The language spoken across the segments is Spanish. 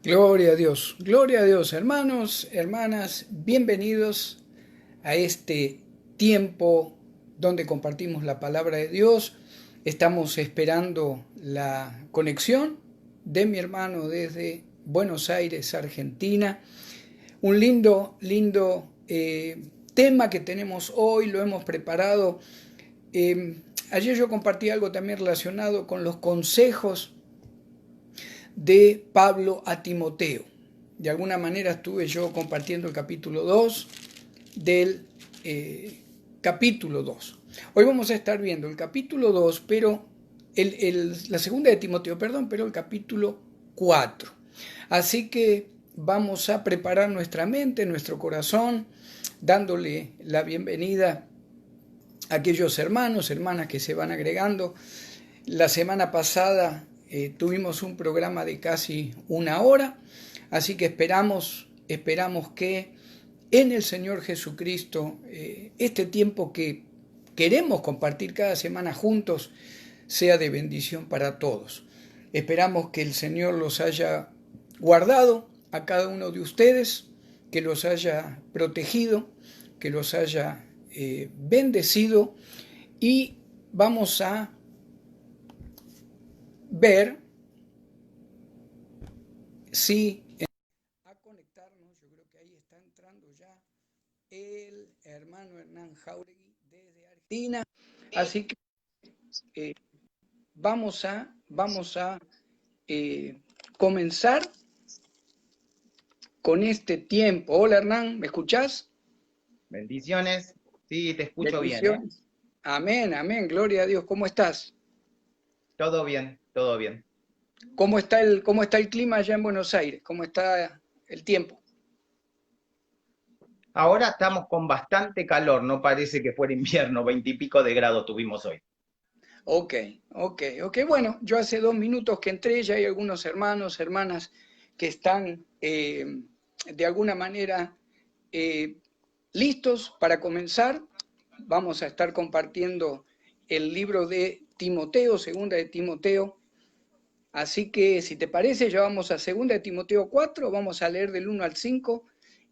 gloria a Dios, hermanos, hermanas, bienvenidos a este tiempo donde compartimos la palabra de Dios. Estamos esperando la conexión de mi hermano desde Buenos Aires, Argentina. Un lindo tema que tenemos hoy, lo hemos preparado. Ayer yo compartí algo también relacionado con los consejos de Pablo a Timoteo. De alguna manera estuve yo compartiendo el capítulo 2 del capítulo 2. Hoy vamos a estar viendo el capítulo 2, pero la segunda de Timoteo, perdón, pero el capítulo 4. Así que vamos a preparar nuestra mente, nuestro corazón, dándole la bienvenida a aquellos hermanos, hermanas que se van agregando. La semana pasada tuvimos un programa de casi una hora, así que esperamos que en el Señor Jesucristo este tiempo que queremos compartir cada semana juntos sea de bendición para todos. Esperamos que el Señor los haya guardado a cada uno de ustedes, que los haya protegido, que los haya bendecido, y vamos a ver si a conectarnos. Yo creo que ahí está entrando ya el hermano Hernán Jauregui desde Argentina, así que eh, vamos a comenzar con este tiempo. Hola Hernán, ¿me escuchás? Bendiciones. Sí, te escucho bien, ¿eh? Bendiciones. Amén, amén, gloria a Dios. ¿Cómo estás? Todo bien, todo bien. ¿Cómo está el clima allá en Buenos Aires? ¿Cómo está el tiempo? Ahora estamos con bastante calor, no parece que fuera invierno, 20 y pico de grados tuvimos hoy. Ok, ok. Bueno, yo hace 2 minutos que entré, ya hay algunos hermanos, hermanas que están de alguna manera eh, listos para comenzar. Vamos a estar compartiendo el libro de Timoteo, segunda de Timoteo. Así que si te parece, ya vamos a segunda de Timoteo 4, vamos a leer del 1 al 5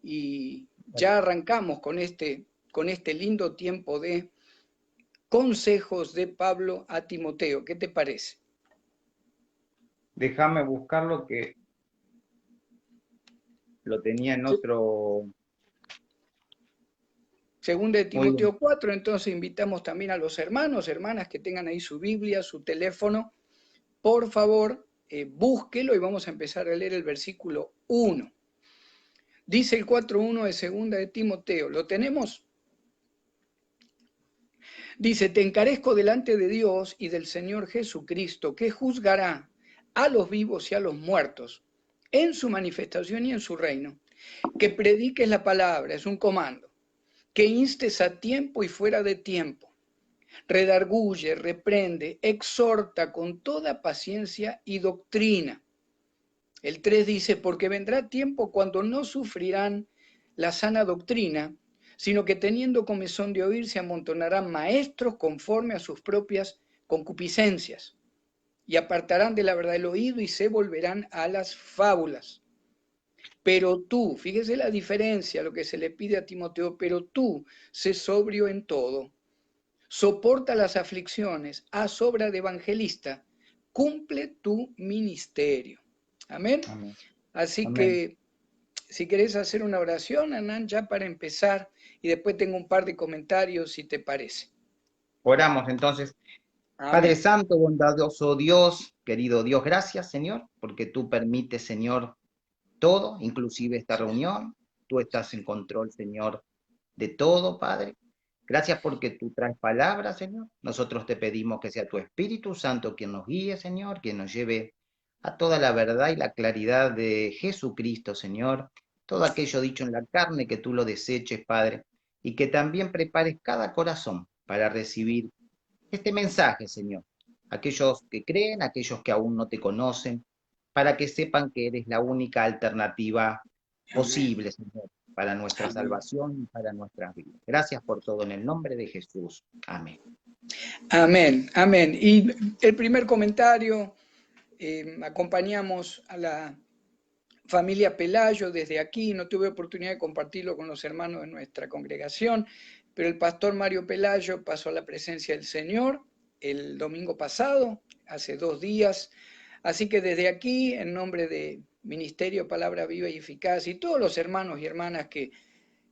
y ya arrancamos con este lindo tiempo de consejos de Pablo a Timoteo. ¿Qué te parece? Déjame buscarlo que lo tenía en otro. Segunda de Muy bien. Timoteo 4, entonces invitamos también a los hermanos, hermanas que tengan ahí su Biblia, su teléfono. Por favor, búsquelo y vamos a empezar a leer el versículo 1. Dice el 4.1 de segunda de Timoteo. ¿Lo tenemos? Dice, te encarezco delante de Dios y del Señor Jesucristo, que juzgará a los vivos y a los muertos en su manifestación y en su reino. Que prediques la palabra, es un comando. Que instes a tiempo y fuera de tiempo. Redarguye, reprende, exhorta con toda paciencia y doctrina. El 3 dice, porque vendrá tiempo cuando no sufrirán la sana doctrina, sino que teniendo comezón de oír se amontonarán maestros conforme a sus propias concupiscencias, y apartarán de la verdad el oído y se volverán a las fábulas. Pero tú, fíjese la diferencia, lo que se le pide a Timoteo, pero tú, sé sobrio en todo, soporta las aflicciones, haz obra de evangelista, cumple tu ministerio. Amén. Amén. Así Amén. que si querés hacer una oración, Anán, ya para empezar, y después tengo un par de comentarios, si te parece. Oramos entonces. Padre Amén. Santo, bondadoso Dios, querido Dios, gracias, Señor, porque tú permites, Señor, todo, inclusive esta reunión. Tú estás en control, Señor, de todo, Padre. Gracias porque tú traes palabras, Señor. Nosotros te pedimos que sea tu Espíritu Santo quien nos guíe, Señor, quien nos lleve a toda la verdad y la claridad de Jesucristo, Señor. Todo aquello dicho en la carne, que tú lo deseches, Padre, y que también prepares cada corazón para recibir este mensaje, Señor. Aquellos que creen, aquellos que aún no te conocen, para que sepan que eres la única alternativa Amén. posible, Señor, para nuestra Amén. salvación y para nuestras vidas. Gracias por todo en el nombre de Jesús. Amén. Amén. Amén. Y el primer comentario, acompañamos a la familia Pelayo, desde aquí, no tuve oportunidad de compartirlo con los hermanos de nuestra congregación, pero el pastor Mario Pelayo pasó a la presencia del Señor el domingo pasado, hace 2 días. Así que desde aquí, en nombre de Ministerio Palabra Viva y Eficaz y todos los hermanos y hermanas que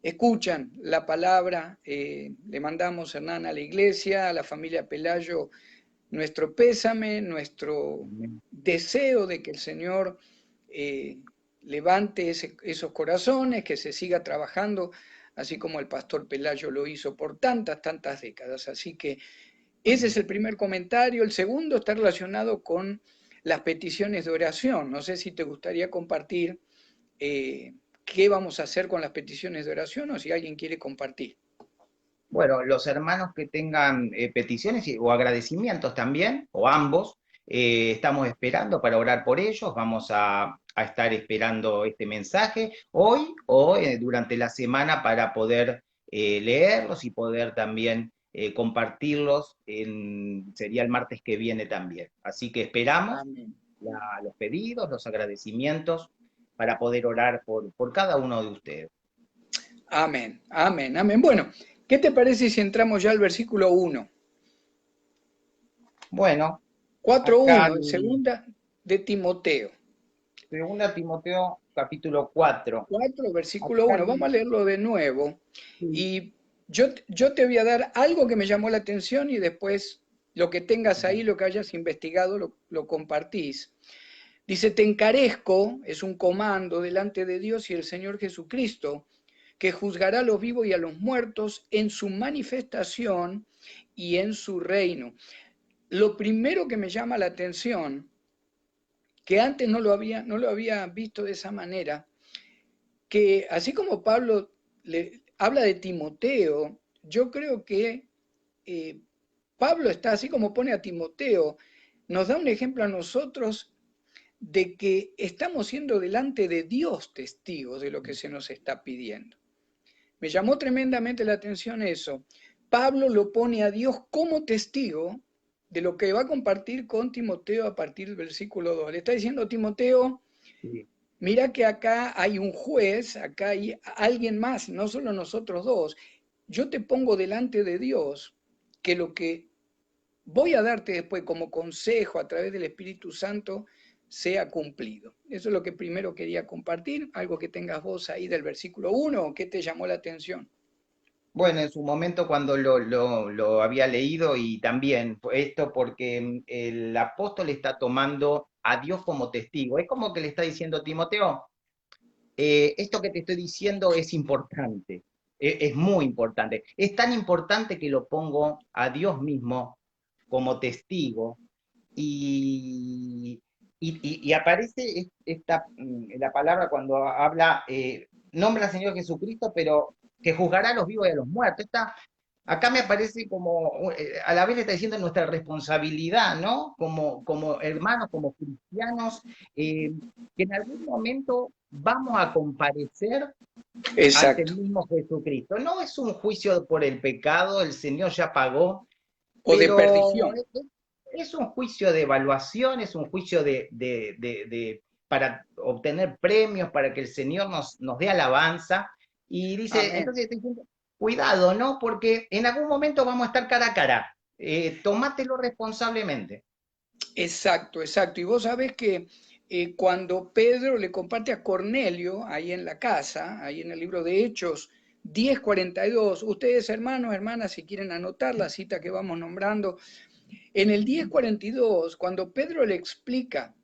escuchan la palabra, le mandamos, Hernán, a la iglesia, a la familia Pelayo, nuestro pésame, nuestro deseo de que el Señor eh, levante esos corazones, que se siga trabajando, así como el pastor Pelayo lo hizo por tantas, tantas décadas. Así que ese es el primer comentario. El segundo está relacionado con las peticiones de oración. No sé si te gustaría compartir qué vamos a hacer con las peticiones de oración o si alguien quiere compartir. Bueno, los hermanos que tengan peticiones o agradecimientos también, o ambos, estamos esperando para orar por ellos. Vamos a estar esperando este mensaje hoy o durante la semana para poder leerlos y poder también compartirlos. Sería el martes que viene también. Así que esperamos Amén. los pedidos, los agradecimientos para poder orar por cada uno de ustedes. Amén, amén, amén. Bueno, ¿qué te parece si entramos ya al versículo 1? Bueno, acá 4:1, en segunda de Timoteo. Segunda Timoteo capítulo 4. 4, versículo Acá 1. Vamos a leerlo de nuevo. sí. Y yo te voy a dar algo que me llamó la atención y después lo que tengas ahí, lo que hayas investigado, lo compartís. Dice, te encarezco, es un comando delante de Dios y el Señor Jesucristo, que juzgará a los vivos y a los muertos en su manifestación y en su reino. Lo primero que me llama la atención, que antes no lo había visto de esa manera, que así como Pablo le habla de Timoteo, yo creo que eh, Pablo está, así como pone a Timoteo, nos da un ejemplo a nosotros de que estamos siendo delante de Dios testigos de lo que se nos está pidiendo. Me llamó tremendamente la atención eso. Pablo lo pone a Dios como testigo de lo que va a compartir con Timoteo a partir del versículo 2. Le está diciendo Timoteo, Sí. mira que acá hay un juez, acá hay alguien más, no solo nosotros dos. Yo te pongo delante de Dios que lo que voy a darte después como consejo a través del Espíritu Santo sea cumplido. Eso es lo que primero quería compartir, algo que tengas vos ahí del versículo 1, o qué te llamó la atención. Bueno, en su momento cuando lo había leído y también esto porque el apóstol está tomando a Dios como testigo. Es como que le está diciendo a Timoteo, esto que te estoy diciendo es importante, es muy importante. Es tan importante que lo pongo a Dios mismo como testigo y, y aparece la palabra cuando habla, nombra al Señor Jesucristo, pero que juzgará a los vivos y a los muertos. Acá me parece como, a la vez le está diciendo nuestra responsabilidad, ¿no? Como hermanos, como cristianos, que en algún momento vamos a comparecer ante el Exacto. mismo Jesucristo. No es un juicio por el pecado, el Señor ya pagó, O de pero perdición. es un juicio de evaluación, es un juicio para obtener premios, para que el Señor nos dé alabanza. Y dice, Amén. entonces, cuidado, ¿no? Porque en algún momento vamos a estar cara a cara. Tomátelo responsablemente. Exacto, exacto. Y vos sabés que cuando Pedro le comparte a Cornelio, ahí en la casa, ahí en el libro de Hechos 10:42, ustedes hermanos, hermanas, si quieren anotar la cita que vamos nombrando, en el 10:42, cuando Pedro le explica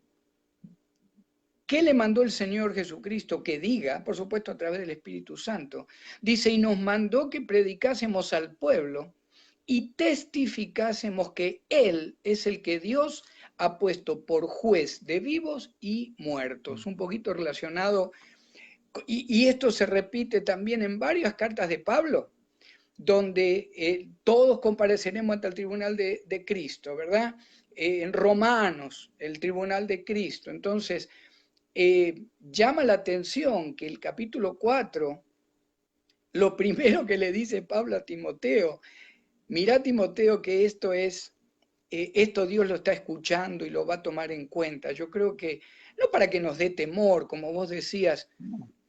qué le mandó el Señor Jesucristo que diga, por supuesto a través del Espíritu Santo, dice, y nos mandó que predicásemos al pueblo y testificásemos que Él es el que Dios ha puesto por juez de vivos y muertos. Un poquito relacionado, y esto se repite también en varias cartas de Pablo, donde todos compareceremos ante el tribunal de Cristo, ¿verdad? En Romanos, el tribunal de Cristo. Entonces, llama la atención que el capítulo 4, lo primero que le dice Pablo a Timoteo, mira Timoteo que esto es esto Dios lo está escuchando y lo va a tomar en cuenta. Yo creo que, no para que nos dé temor, como vos decías,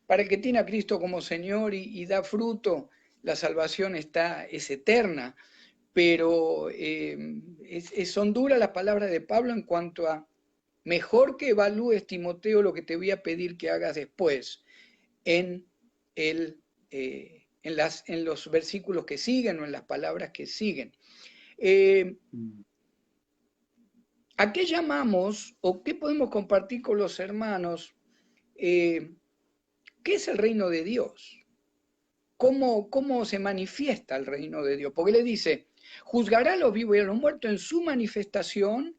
para el que tiene a Cristo como Señor y da fruto, la salvación es eterna, pero son duras las palabras de Pablo en cuanto a mejor que evalúes, Timoteo, lo que te voy a pedir que hagas después en, en los versículos que siguen o en las palabras que siguen. ¿A qué llamamos o qué podemos compartir con los hermanos? ¿Qué es el reino de Dios? ¿Cómo se manifiesta el reino de Dios? Porque le dice, juzgará a los vivos y a los muertos en su manifestación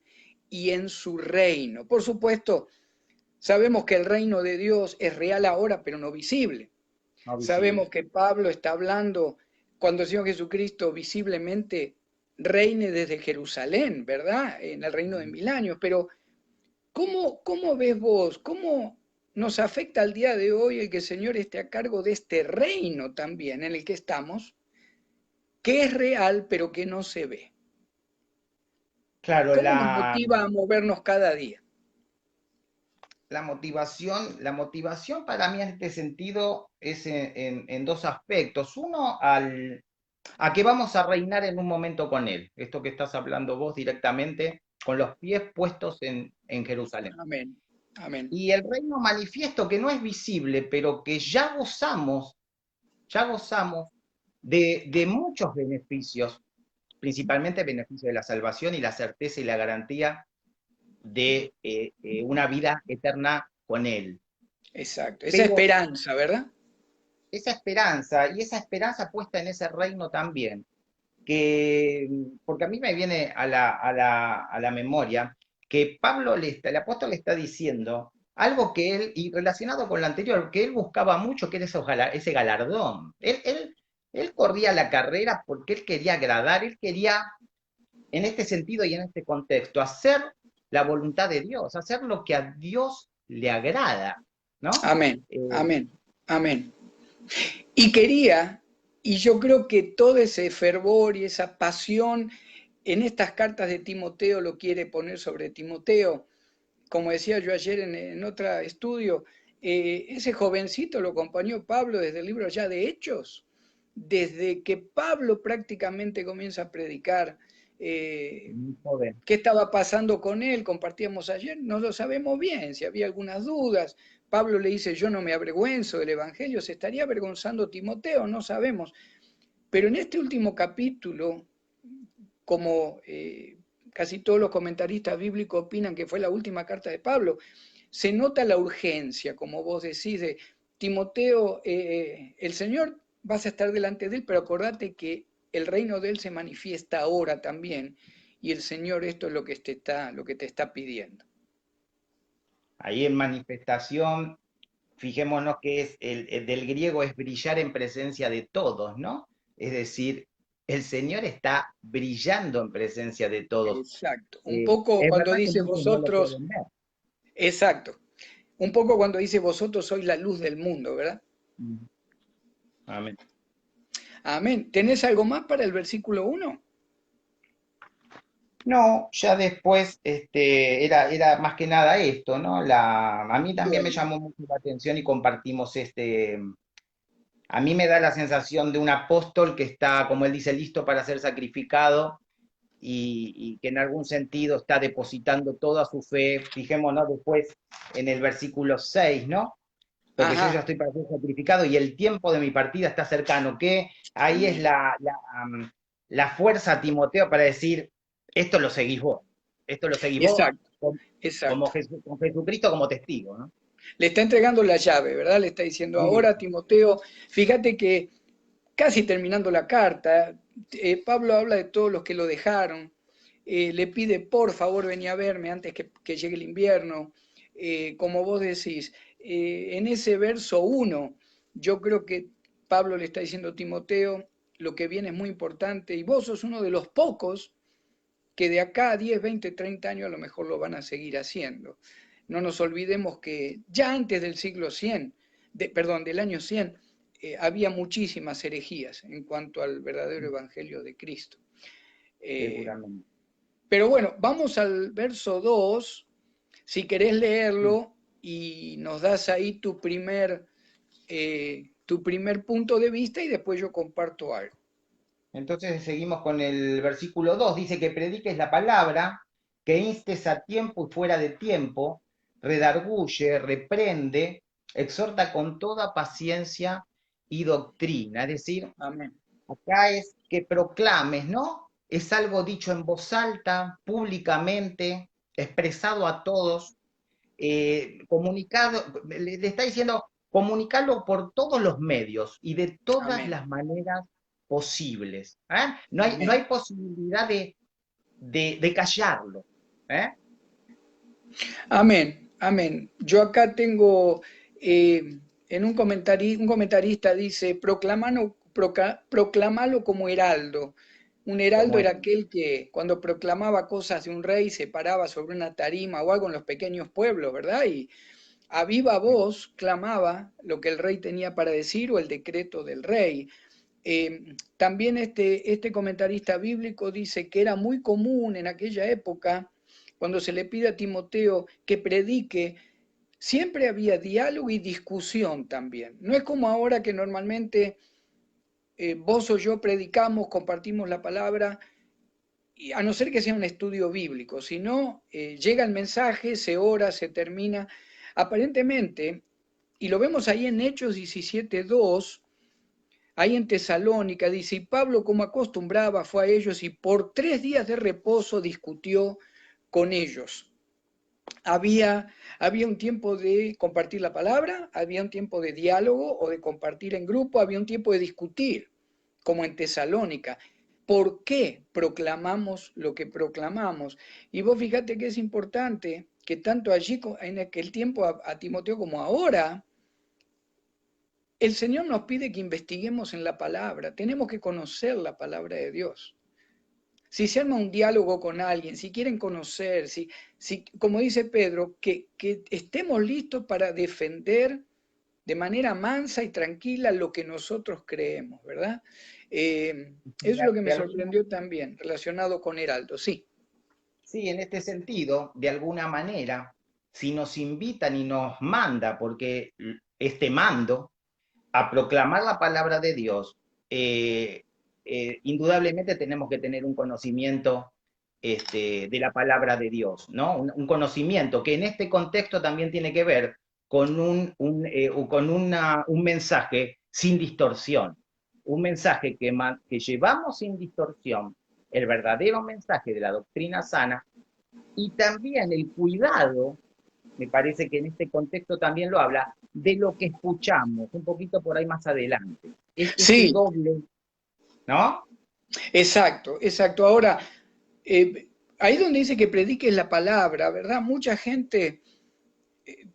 y en su reino. Por supuesto, sabemos que el reino de Dios es real ahora, pero no visible. No Sabemos visible. que Pablo está hablando cuando el Señor Jesucristo visiblemente reine desde Jerusalén, ¿verdad? En el reino de 1000 años. Pero ¿cómo ves vos? ¿Cómo nos afecta al día de hoy el que el Señor esté a cargo de este reino también en el que estamos, que es real pero que no se ve? Claro, ¿Cómo nos motiva a movernos cada día? la motivación para mí en este sentido es en dos aspectos. Uno, a que vamos a reinar en un momento con Él. Esto que estás hablando vos directamente, con los pies puestos en Jerusalén. Amén, amén. Y el reino manifiesto que no es visible, pero que ya gozamos de muchos beneficios, principalmente beneficios de la salvación y la certeza y la garantía de una vida eterna con Él. Exacto. Esa Pero esperanza, ¿verdad? esa esperanza puesta en ese reino también, porque a mí me viene a la memoria que el apóstol le está diciendo algo que él, y relacionado con lo anterior, que él buscaba mucho, que era ese galardón. Él corría la carrera porque él quería agradar, él quería, en este sentido y en este contexto, hacer la voluntad de Dios, hacer lo que a Dios le agrada, ¿no? Amén, Eh, amén, amén. Y quería, y yo creo que todo ese fervor y esa pasión en estas cartas de Timoteo lo quiere poner sobre Timoteo. Como decía yo ayer en otro estudio, ese jovencito lo acompañó Pablo desde el libro ya de Hechos, desde que Pablo prácticamente comienza a predicar. joven. ¿Qué estaba pasando con él? Compartíamos ayer, no lo sabemos bien, si había algunas dudas. Pablo le dice, yo no me avergüenzo del Evangelio, se estaría avergonzando Timoteo, no sabemos. Pero en este último capítulo, como casi todos los comentaristas bíblicos opinan que fue la última carta de Pablo, se nota la urgencia, como vos decís, de Timoteo, el Señor vas a estar delante de él, pero acordate que el reino de él se manifiesta ahora también, y el Señor esto es lo que te está pidiendo. Ahí en manifestación, fijémonos que el del griego es brillar en presencia de todos, ¿no? Es decir, el Señor está brillando en presencia de todos. Exacto. Un poco Es cuando verdad que dice muchos no lo vosotros, pueden ver. exacto. Un poco cuando dice vosotros sois la luz del mundo, ¿verdad? Mm. Amén. Amén. ¿Tenés algo más para el versículo 1? No, ya después era más que nada esto, ¿no? A mí también me Bueno, llamó mucho la atención y compartimos a mí me da la sensación de un apóstol que está, como él dice, listo para ser sacrificado y que en algún sentido está depositando toda su fe. Fijémonos después en el versículo 6, ¿no? Porque yo ya ajá, estoy para ser sacrificado y el tiempo de mi partida está cercano, que ahí es amén. la fuerza, Timoteo, para decir, esto lo seguís vos, esto lo seguís vos Exacto, con, exacto. con Jesucristo como testigo, ¿no? Le está entregando la llave, ¿verdad? Le está diciendo, Sí, ahora Timoteo, fíjate que casi terminando la carta, Pablo habla de todos los que lo dejaron, le pide, por favor, vení a verme antes que llegue el invierno. Como vos decís, en ese verso 1, yo creo que Pablo le está diciendo a Timoteo, lo que viene es muy importante y vos sos uno de los pocos que de acá a 10, 20, 30 años a lo mejor lo van a seguir haciendo. No nos olvidemos que ya antes del siglo 100, perdón, del año 100, había muchísimas herejías en cuanto al verdadero evangelio de Cristo. Eh, seguramente. Pero bueno, vamos al verso 2, si querés leerlo y nos das ahí tu primer punto de vista y después yo comparto algo. Entonces seguimos con el versículo 2. Dice que prediques la palabra, que instes a tiempo y fuera de tiempo, redarguye, reprende, exhorta con toda paciencia y doctrina. Es decir, Amén. acá es que proclames, ¿no? Es algo dicho en voz alta, públicamente, expresado a todos, comunicado, le está diciendo, comunicarlo por todos los medios y de todas Amén. las maneras posibles. ¿Eh? No hay Amén. posibilidad de callarlo. ¿Eh? Amén. Amén. Yo acá tengo, en un comentarista dice, proclamalo como heraldo. Un heraldo Como era es. aquel que cuando proclamaba cosas de un rey se paraba sobre una tarima o algo en los pequeños pueblos, ¿verdad? Y a viva voz clamaba lo que el rey tenía para decir o el decreto del rey. También este comentarista bíblico dice que era muy común en aquella época, cuando se le pide a Timoteo que predique, siempre había diálogo y discusión también. No es como ahora que normalmente vos o yo predicamos, compartimos la palabra, y a no ser que sea un estudio bíblico, si no, llega el mensaje, se ora, se termina. Aparentemente, y lo vemos ahí en Hechos 17:2, ahí en Tesalónica, dice, y Pablo como acostumbraba fue a ellos y por 3 días de reposo discutió con ellos. Había un tiempo de compartir la palabra, había un tiempo de diálogo o de compartir en grupo, había un tiempo de discutir, como en Tesalónica. ¿Por qué proclamamos lo que proclamamos? Y vos fíjate que es importante que tanto allí en aquel tiempo a Timoteo como ahora, el Señor nos pide que investiguemos en la palabra, tenemos que conocer la palabra de Dios. Si se arma un diálogo con alguien, si quieren conocer, si como dice Pedro, que estemos listos para defender de manera mansa y tranquila lo que nosotros creemos, ¿verdad? Eso es lo que me De alguna, sorprendió también, relacionado con Heraldo, sí. sí, en este sentido, de alguna manera, si nos invitan y nos manda, porque este mando a proclamar la palabra de Dios, indudablemente tenemos que tener un conocimiento de la palabra de Dios, ¿no? Un conocimiento que en este contexto también tiene que ver con un mensaje sin distorsión, un mensaje que llevamos sin distorsión, el verdadero mensaje de la doctrina sana y también el cuidado, me parece que en este contexto también lo habla, de lo que escuchamos, un poquito por ahí más adelante. Es ese Sí, doble, ¿no? exacto, exacto. Ahora, ahí donde dice que prediques la palabra, ¿verdad? Mucha gente,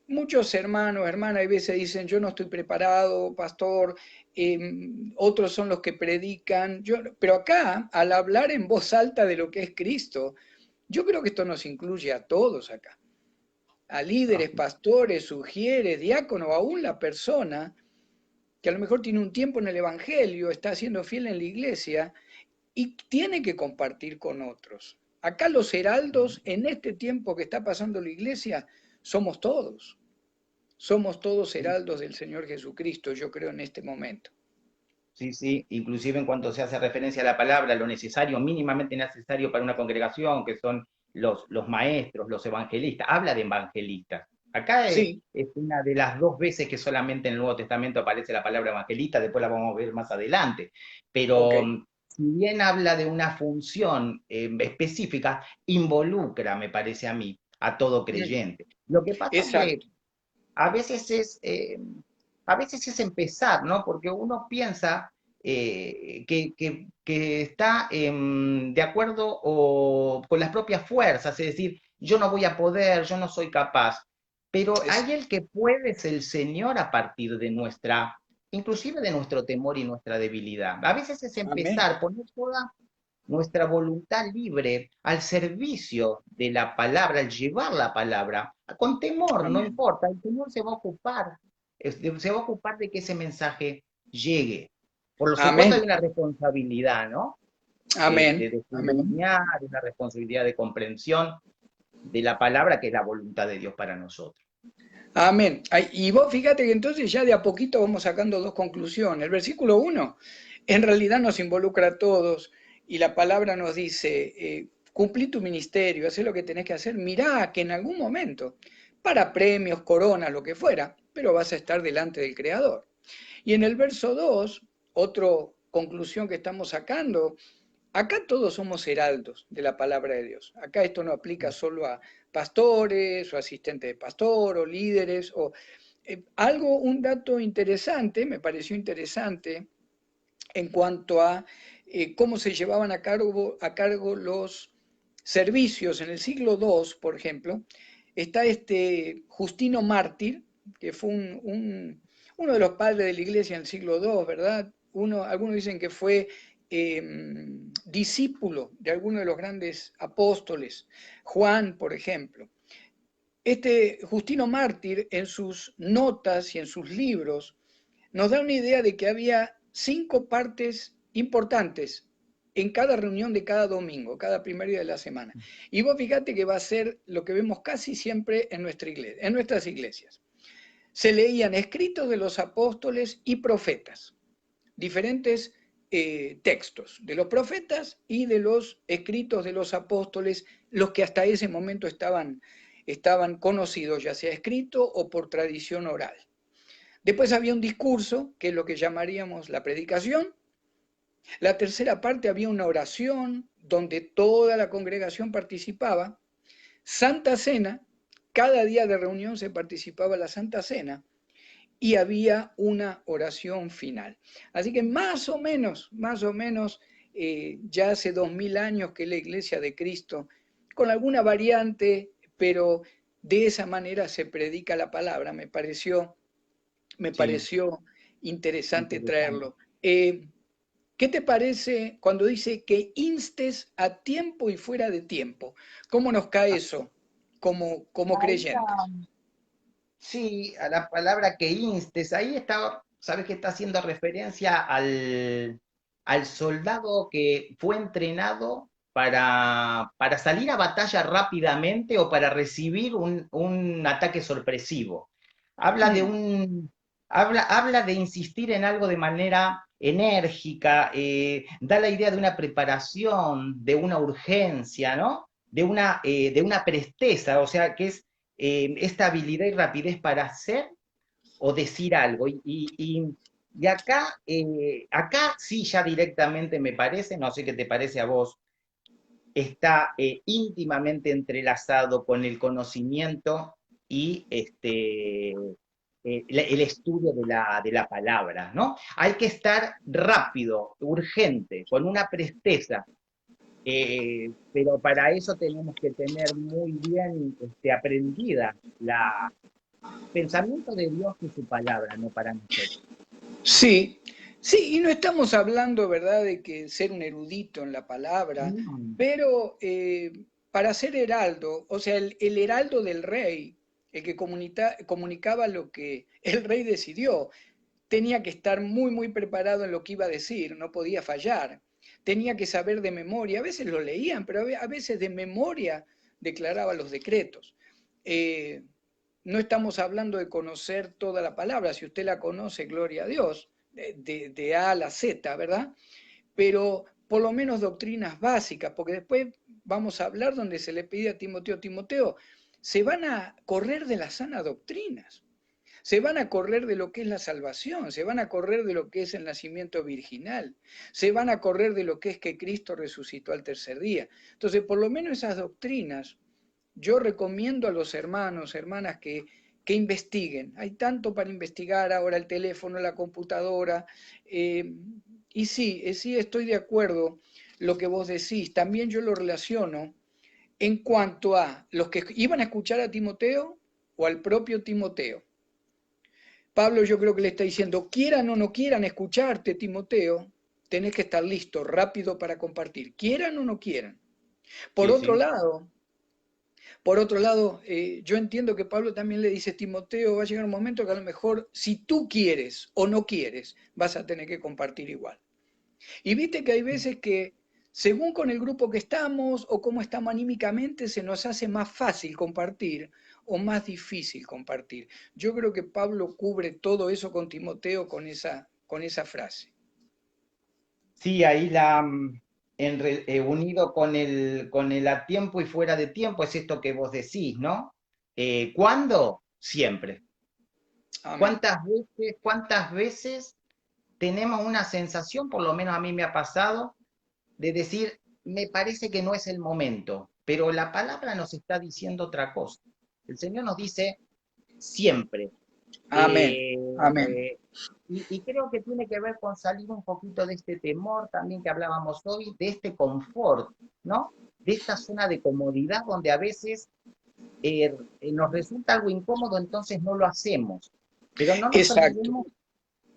muchos hermanos, hermanas, a veces dicen, yo no estoy preparado, pastor, otros son los que predican, pero acá, al hablar en voz alta de lo que es Cristo, yo creo que esto nos incluye a todos acá, a líderes, pastores, sugieres, diáconos, aún la persona que a lo mejor tiene un tiempo en el Evangelio, está siendo fiel en la iglesia y tiene que compartir con otros. Acá los heraldos, en este tiempo que está pasando la iglesia, somos todos. Somos todos heraldos del Señor Jesucristo, yo creo, en este momento. Sí, sí, inclusive en cuanto se hace referencia a la palabra, lo necesario, mínimamente necesario para una congregación, que son los maestros, los evangelistas, habla de evangelistas. Acá Sí, es una de las dos veces que solamente en el Nuevo Testamento aparece la palabra evangelista, después la vamos a ver más adelante. ok. Pero si bien habla de una función específica, involucra, me parece a mí, a todo creyente. Lo que pasa que Exacto. a veces a veces es empezar, ¿no? Porque uno piensa que está de acuerdo o con las propias fuerzas, es decir, yo no voy a poder, yo no soy capaz, pero hay Exacto. el que puede es el Señor a partir de nuestra, inclusive de nuestro temor y nuestra debilidad. A veces es Amén. empezar, poner toda nuestra voluntad libre al servicio de la palabra, al llevar la palabra, con temor, no Amén. importa, el Señor se va a ocupar, se va a ocupar de que ese mensaje llegue. Por lo supuesto hay Amén. una responsabilidad, ¿no? Amén, de amén. escudriñar, una responsabilidad de comprensión de la palabra que es la voluntad de Dios para nosotros. Amén. Ay, y vos fíjate que entonces ya de a poquito vamos sacando dos conclusiones. El versículo 1 en realidad nos involucra a todos y la palabra nos dice, cumplí tu ministerio, haz lo que tenés que hacer, mirá que en algún momento, para premios, coronas, lo que fuera, pero vas a estar delante del Creador. Y en el verso 2 otra conclusión que estamos sacando, acá todos somos heraldos de la palabra de Dios. Acá esto no aplica solo a pastores o asistentes de pastor o líderes o algo, un dato interesante, me pareció interesante en cuanto a cómo se llevaban a cargo los servicios. En el siglo II, por ejemplo, está este Justino Mártir, que fue uno de los padres de la iglesia en el siglo II, ¿verdad? Algunos dicen que fue discípulo de alguno de los grandes apóstoles, Juan, por ejemplo. Este Justino Mártir, en sus notas y en sus libros, nos da una idea de que había 5 partes importantes en cada reunión de cada domingo, cada primer día de la semana. Y vos fíjate que va a ser lo que vemos casi siempre en nuestra iglesia, en nuestras iglesias. Se leían escritos de los apóstoles y profetas, diferentes textos de los profetas y de los escritos de los apóstoles, los que hasta ese momento estaban conocidos, ya sea escrito o por tradición oral. Después había un discurso, que es lo que llamaríamos la predicación. La tercera parte había una oración donde toda la congregación participaba. Santa Cena, cada día de reunión se participaba la Santa Cena y había una oración final. Así que más o menos, ya hace 2000 años que la Iglesia de Cristo, con alguna variante, pero de esa manera se predica la palabra. Me Sí, pareció interesante interesante. traerlo. ¿Qué te parece cuando dice que instes a tiempo y fuera de tiempo? ¿Cómo nos cae eso como Ahí está. creyentes? Sí, a la palabra que instes, ahí está, sabes que está haciendo referencia al soldado que fue entrenado para salir a batalla rápidamente o para recibir un ataque sorpresivo. Habla de Mm, un, habla de insistir en algo de manera enérgica, da la idea de una preparación, de una urgencia, ¿no? De una presteza, o sea, que es esta habilidad y rapidez para hacer o decir algo. Y acá, acá sí ya directamente me parece, no sé qué te parece a vos, está íntimamente entrelazado con el conocimiento y el estudio de la palabra, ¿no? Hay que estar rápido, urgente, con una presteza, pero para eso tenemos que tener muy bien aprendida pensamiento de Dios y su palabra, no para nosotros. sí, sí, y no estamos hablando, ¿verdad?, de que ser un erudito en la palabra, Mm, pero para ser heraldo, o sea, el heraldo del rey, el que comunicaba lo que el rey decidió, tenía que estar muy, muy preparado en lo que iba a decir, no podía fallar. Tenía que saber de memoria, a veces lo leían, pero a veces de memoria declaraba los decretos. Eh, no estamos hablando de conocer toda la palabra, si usted la conoce, gloria a Dios, de A a la Z, ¿verdad? Pero por lo menos doctrinas básicas, porque después vamos a hablar donde se le pide a Timoteo, se van a correr de las sanas doctrinas, se van a correr de lo que es la salvación, se van a correr de lo que es el nacimiento virginal, se van a correr de lo que es que Cristo resucitó al tercer día. Entonces, por lo menos esas doctrinas, yo recomiendo a los hermanos, hermanas, que investiguen. Hay tanto para investigar ahora, el teléfono, la computadora. eh, y sí, sí estoy de acuerdo lo que vos decís. También yo lo relaciono en cuanto a los que iban a escuchar a Timoteo o al propio Timoteo. Pablo yo creo que le está diciendo, quieran o no quieran escucharte, Timoteo, tenés que estar listo, rápido para compartir, quieran o no quieran. Por sí, otro sí, lado, por otro lado, yo entiendo que Pablo también le dice, Timoteo, va a llegar un momento que a lo mejor, si tú quieres o no quieres, vas a tener que compartir igual. Y viste que hay veces que según con el grupo que estamos o cómo estamos anímicamente, se nos hace más fácil compartir o más difícil compartir. Yo creo que Pablo cubre todo eso con Timoteo con esa frase. Sí, ahí unido con el a tiempo y fuera de tiempo, es esto que vos decís, ¿no? ¿Cuándo? Siempre. Amén. Cuántas veces tenemos una sensación, por lo menos a mí me ha pasado, de decir, me parece que no es el momento, pero la palabra nos está diciendo otra cosa. El Señor nos dice siempre. Amén. Eh, Amén. y creo que tiene que ver con salir un poquito de este temor también que hablábamos hoy, de este confort, ¿no? De esta zona de comodidad donde a veces nos resulta algo incómodo, entonces no lo hacemos. Pero Exacto.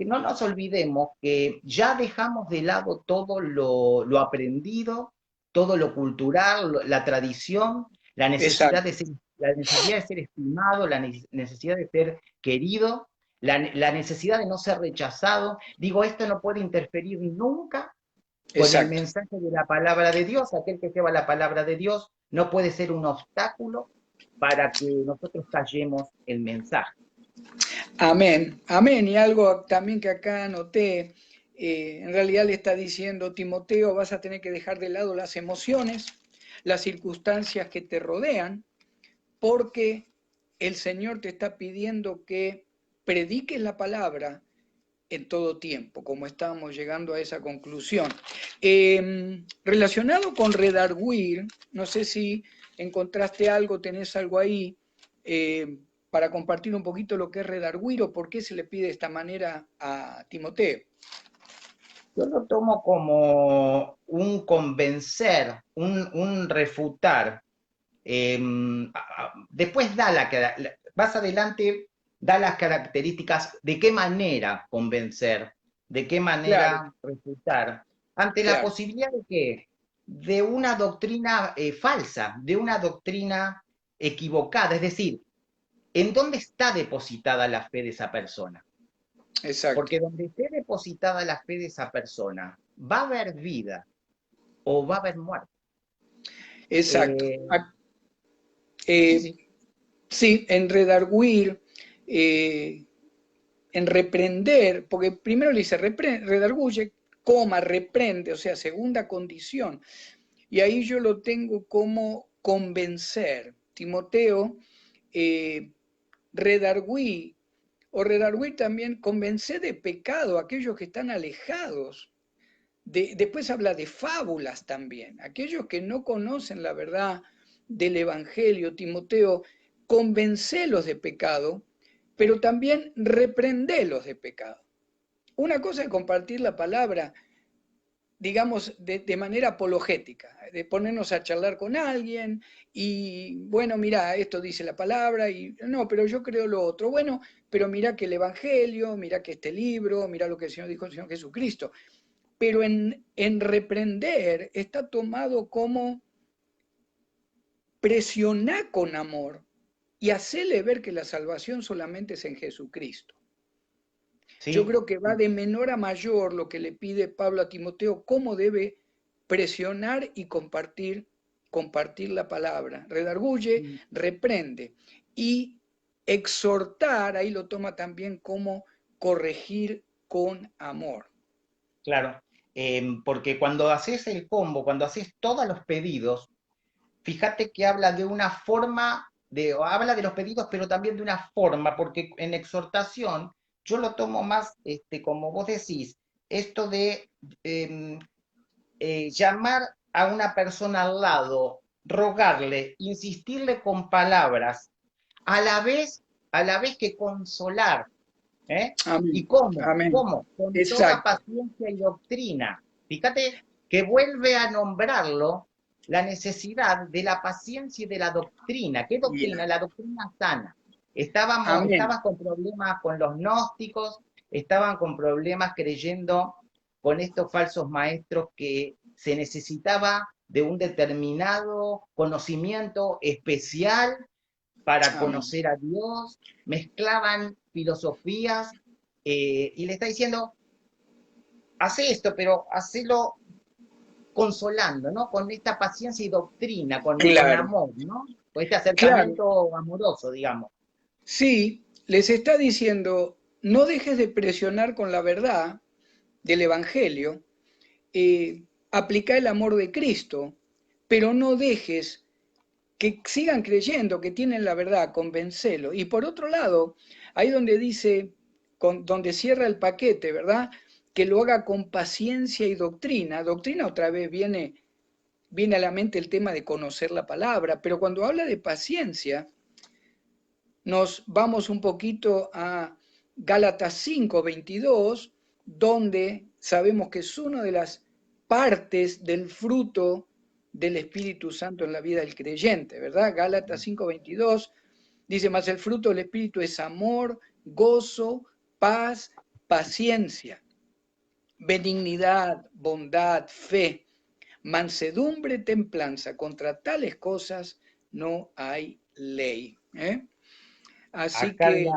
no nos olvidemos que ya dejamos de lado todo lo aprendido, todo lo cultural, la tradición, Exacto. la necesidad de ser estimado, la necesidad de ser querido, la necesidad de no ser rechazado. Digo, esto no puede interferir nunca con el Exacto. mensaje de la palabra de Dios. Aquel que lleva la palabra de Dios no puede ser un obstáculo para que nosotros callemos el mensaje. Amén, amén. Y algo también que acá anoté, en realidad le está diciendo Timoteo, vas a tener que dejar de lado las emociones, las circunstancias que te rodean, porque el Señor te está pidiendo que prediques la palabra en todo tiempo, como estamos llegando a esa conclusión. Relacionado con redarguir, no sé si encontraste algo, tenés algo ahí, eh, para compartir un poquito lo que es redarguir o por qué se le pide de esta manera a Timoteo. Yo lo tomo como un convencer, un refutar. Después más adelante da las características de qué manera convencer, de qué Claro, manera refutar, ante la claro, posibilidad de que de una doctrina falsa, de una doctrina equivocada, es decir, ¿en dónde está depositada la fe de esa persona? exacto, Porque donde esté depositada la fe de esa persona, va a haber vida o va a haber muerte. exacto. Eh, Ah, sí, eh, sí, sí, en redarguir, eh, en reprender, porque primero le dice redarguye, coma, reprende, o sea, segunda condición. Y ahí yo lo tengo como convencer. Timoteo, eh, redarguí, o redarguí también, convencer de pecado a aquellos que están alejados. Después habla de fábulas también, aquellos que no conocen la verdad del Evangelio. Timoteo, convencelos de pecado, pero también reprendelos de pecado. Una cosa es compartir la palabra, digamos, de manera apologética, de ponernos a charlar con alguien y, bueno, mira, esto dice la palabra y, no, pero yo creo lo otro. Bueno, pero mira que el Evangelio, mira que este libro, mira lo que el Señor dijo el Señor Jesucristo. Pero en reprender está tomado como presionar con amor y hacerle ver que la salvación solamente es en Jesucristo. Yo sí, creo que va de menor a mayor lo que le pide Pablo a Timoteo, cómo debe presionar y compartir la palabra. Redarguye, sí, reprende. Y exhortar, ahí lo toma también como corregir con amor. claro. Porque cuando haces el combo, cuando haces todos los pedidos, fíjate que habla de una forma, habla de los pedidos, pero también de una forma, porque en exhortación yo lo tomo más, como vos decís, esto de em, llamar a una persona al lado, rogarle, insistirle con palabras, a la vez, a la vez que consolar. ¿Eh? ¿Y Amén. cómo? Amén. ¿Cómo? Con toda Exacto. paciencia y doctrina. Fíjate que vuelve a nombrarlo la necesidad de la paciencia y de la doctrina. ¿Qué doctrina? La doctrina sana. Amén. Estabas con problemas con los gnósticos, estaban con problemas creyendo con estos falsos maestros que se necesitaba de un determinado conocimiento especial para Amén. conocer a Dios, mezclaban filosofías y le está diciendo, hace esto, pero hacelo consolando, ¿no? Con esta paciencia y doctrina, con Claro, amor, ¿no? Con este claro. acercamiento amoroso, digamos. Sí, les está diciendo, no dejes de presionar con la verdad del Evangelio, aplica el amor de Cristo, pero no dejes que sigan creyendo que tienen la verdad, convencelo. Y por otro lado, ahí donde dice, donde cierra el paquete, ¿verdad? Que lo haga con paciencia y doctrina. Doctrina otra vez viene a la mente el tema de conocer la palabra, pero cuando habla de paciencia, nos vamos un poquito a Gálatas 5:22, donde sabemos que es una de las partes del fruto del Espíritu Santo en la vida del creyente, ¿verdad? Gálatas 5:22 dice, más el fruto del Espíritu es amor, gozo, paz, paciencia, benignidad, bondad, fe, mansedumbre, templanza. Contra tales cosas no hay ley. ¿Eh? Así Acá que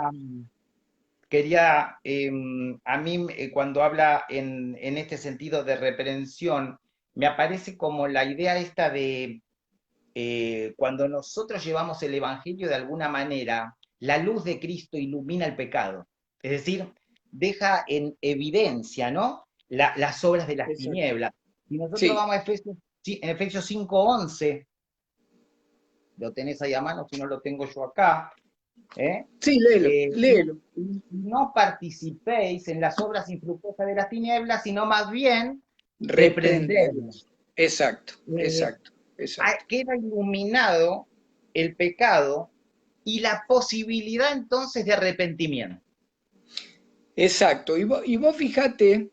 quería, a mí cuando habla en este sentido de reprensión, me aparece como la idea esta de cuando nosotros llevamos el Evangelio de alguna manera, la luz de Cristo ilumina el pecado. Es decir, deja en evidencia, ¿no? Las obras de las exacto. tinieblas. Si nosotros Sí, vamos a Efesios, sí, en Efesios 5:11, lo tenés ahí a mano, si no lo tengo yo acá, ¿eh? sí, léelo, No, léelo. no participéis en las obras infructuosas de las tinieblas, sino más bien reprenderlas. Reprenderlas. Exacto, Eh, exacto, exacto. Queda iluminado el pecado y la posibilidad entonces de arrepentimiento. Exacto. Y vos fijate,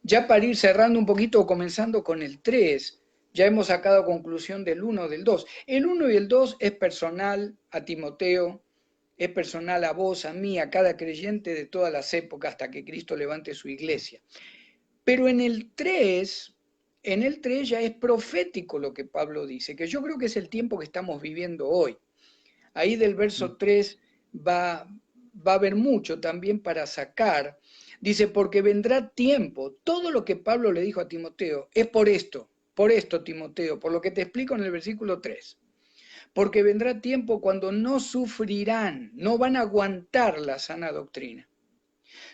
ya para ir cerrando un poquito, comenzando con el 3, ya hemos sacado conclusión del uno, del 2. El uno y el 2 es personal a Timoteo, es personal a vos, a mí, a cada creyente de todas las épocas hasta que Cristo levante su iglesia. Pero en el 3 ya es profético lo que Pablo dice, que yo creo que es el tiempo que estamos viviendo hoy. Ahí del verso 3 va a haber mucho también para sacar. Dice, porque vendrá tiempo. Todo lo que Pablo le dijo a Timoteo es por esto, Timoteo, por lo que te explico en el versículo 3. Porque vendrá tiempo cuando no sufrirán, no van a aguantar la sana doctrina,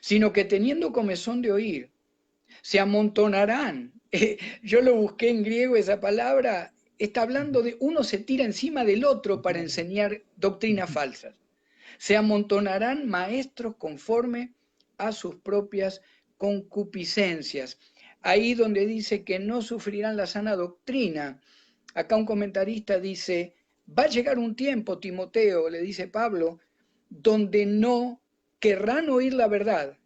sino que teniendo comezón de oír, se amontonarán. Yo lo busqué en griego esa palabra, está hablando de uno se tira encima del otro para enseñar doctrinas falsas. Se amontonarán maestros conforme a sus propias concupiscencias. Ahí donde dice que no sufrirán la sana doctrina. Acá un comentarista dice, va a llegar un tiempo, Timoteo, le dice Pablo, donde no querrán oír la verdad,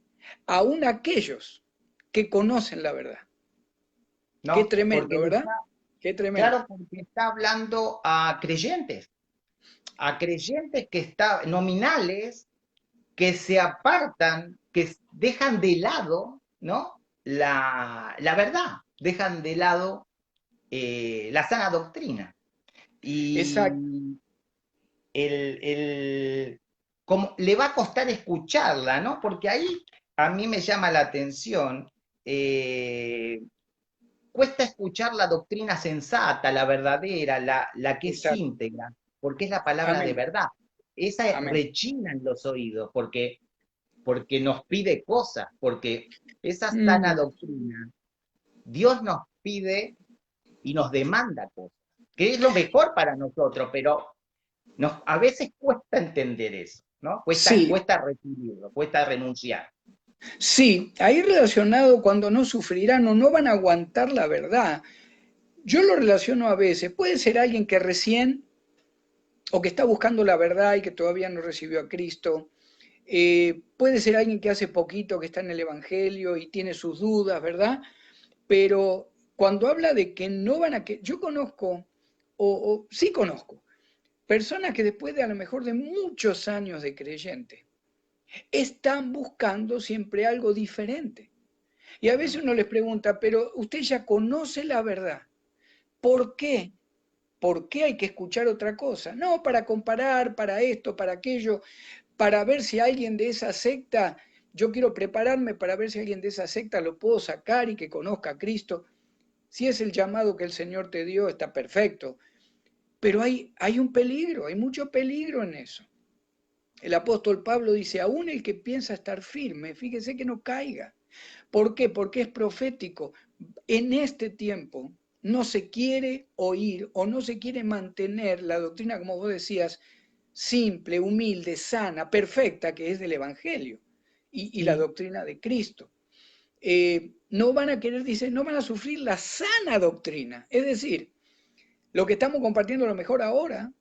aun aquellos que conocen la verdad. Qué ¿No? Porque tremendo, le ¿verdad? está, Qué tremendo. claro, porque está hablando a creyentes que están nominales, que se apartan, que dejan de lado, ¿no? La verdad, dejan de lado la sana doctrina. Exacto. Y como le va a costar escucharla, ¿no? Porque ahí a mí me llama la atención, eh, cuesta escuchar la doctrina sensata, la verdadera, la que es Exacto. íntegra, porque es la palabra de Amén. verdad. Esa Amén. rechina en los oídos, porque nos pide cosas, porque esa sana Mm, doctrina, Dios nos pide y nos demanda cosas, que es lo mejor para nosotros, pero a veces cuesta entender eso, ¿no? sí, Cuesta recibirlo, cuesta renunciar. sí, ahí relacionado cuando no sufrirán o no van a aguantar la verdad. Yo lo relaciono a veces. Puede ser alguien que recién o que está buscando la verdad y que todavía no recibió a Cristo. Puede ser alguien que hace poquito que está en el Evangelio y tiene sus dudas, ¿verdad? Pero cuando habla de que no van a que yo conozco o sí conozco personas que después de a lo mejor de muchos años de creyente están buscando siempre algo diferente. Y a veces uno les pregunta, pero usted ya conoce la verdad, ¿por qué? ¿Por qué hay que escuchar otra cosa? No, para comparar, para esto, para aquello, para ver si alguien de esa secta, yo quiero prepararme para ver si alguien de esa secta lo puedo sacar y que conozca a Cristo. Si es el llamado que el Señor te dio, está perfecto. Pero hay un peligro, hay mucho peligro en eso. El apóstol Pablo dice, aún el que piensa estar firme, fíjese que no caiga. ¿Por qué? Porque es profético. En este tiempo no se quiere oír o no se quiere mantener la doctrina, como vos decías, simple, humilde, sana, perfecta, que es del Evangelio y la Sí. doctrina de Cristo. No van a querer, dice, no van a sufrir la sana doctrina. Es decir, lo que estamos compartiendo a lo mejor ahora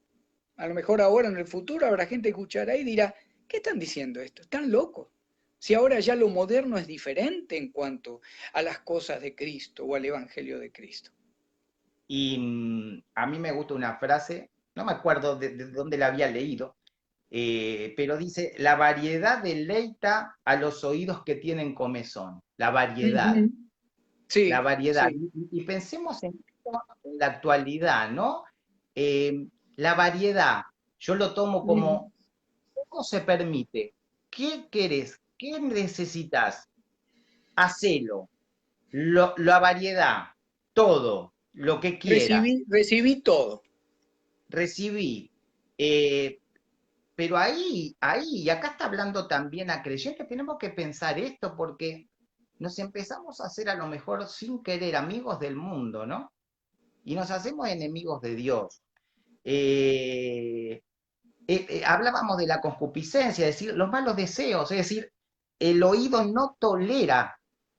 en el futuro habrá gente que escuchará y dirá, ¿qué están diciendo esto? ¿Están locos? Si ahora ya lo moderno es diferente en cuanto a las cosas de Cristo o al Evangelio de Cristo. Y a mí me gusta una frase, no me acuerdo de dónde la había leído, pero dice, la variedad deleita a los oídos que tienen comezón, la variedad, Ujú. la Sí, variedad. sí. Y pensemos en esto en la actualidad, ¿no? Eh, la variedad, yo lo tomo Ujú. como, ¿cómo se permite? ¿Qué querés? ¿Qué necesitas? Hacelo. La variedad, todo, lo que quieras, Recibí todo. recibí. Pero y acá está hablando también a creyentes, tenemos que pensar esto porque nos empezamos a hacer a lo mejor sin querer amigos del mundo, ¿no? Y nos hacemos enemigos de Dios. Eh, Hablábamos de la concupiscencia, es decir, los malos deseos, es decir, el oído no tolera